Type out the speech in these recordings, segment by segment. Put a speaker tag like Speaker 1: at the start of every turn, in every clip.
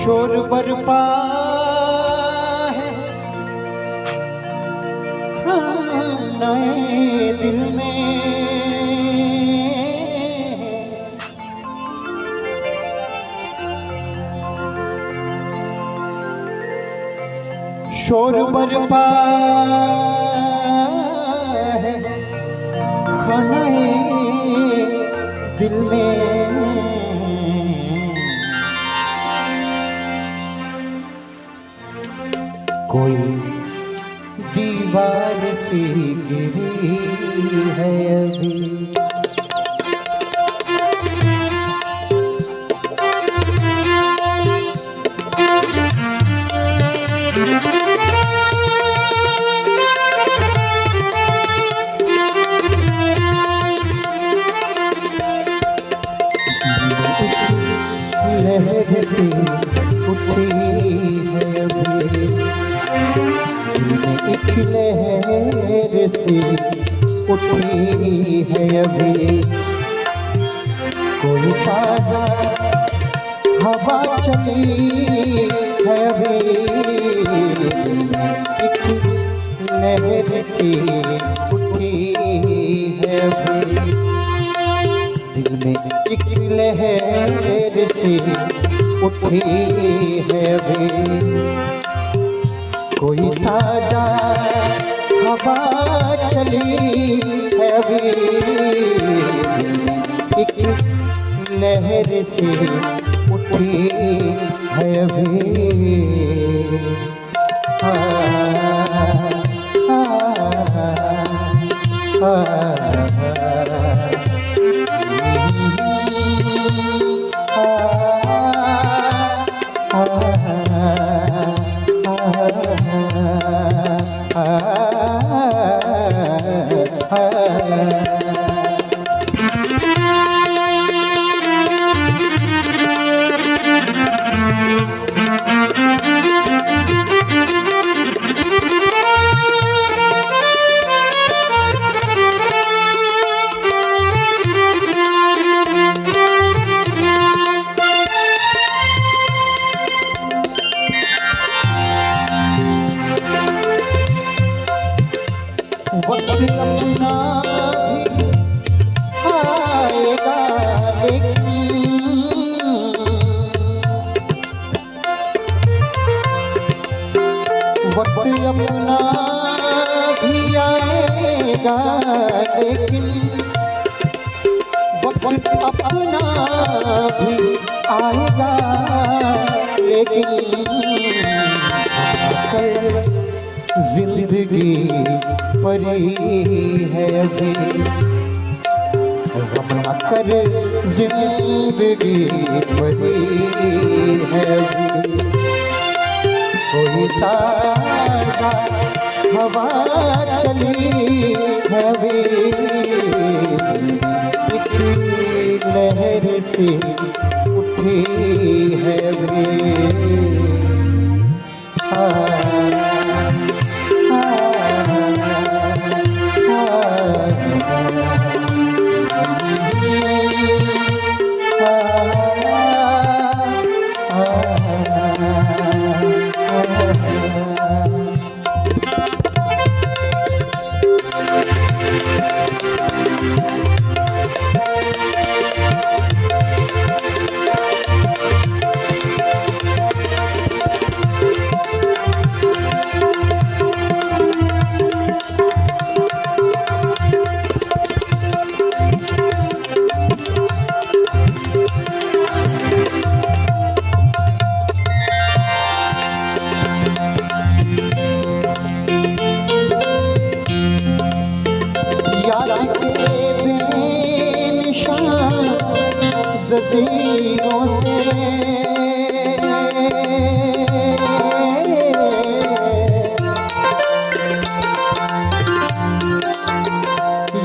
Speaker 1: शोर बरपा है खानाए दिल में, शोर बरपा है खानाए दिल में। कोई दीवार सी गिरी है अभी, लहर सी उठी है अभी, एक लहर सी उठी है अभी। कोई ताजा हवा चली है अभी, एक लहर सी उठी है अभी। दिल में एक लहर सी उठी है अभी। कोई ताजा हवा चली है अभी, एक लहर सी उठी है अभी। वक्त अपना भी आएगा लेकिन, वक्त अपना भी आएगा लेकिन, वक्त अपना भी आएगा लेकिन। जिंदगी परी है अभी, गम न कर जिंदगी परी है अभी। कोई ताजा हवा चली है अभी, एक लहर सी उठी है अभी। जज़ीरों से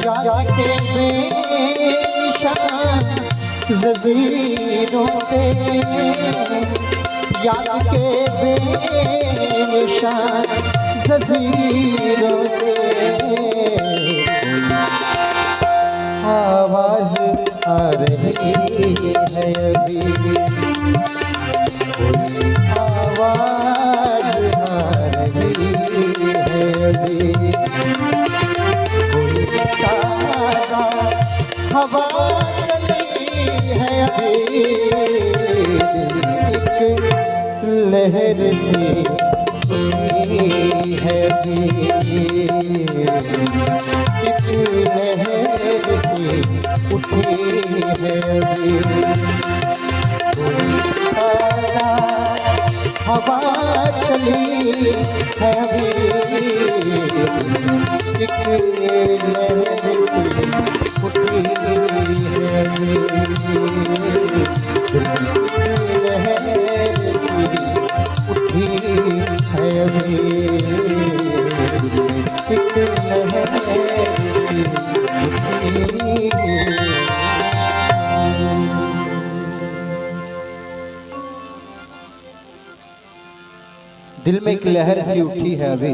Speaker 1: याद के बेनिशान जज़ीरों से, याद के बेनिशान जज़ीरों से। आवाज़ आ रही है अभी, हवा चली है अभी एक लहर से उठी है अभी एक लहर से उठी है अभी हवा चली है अभी एक लहर से उठी है अभी लहर से उठी है अभी एक लहर से उठी। दिल में एक लहर सी उठी है अभी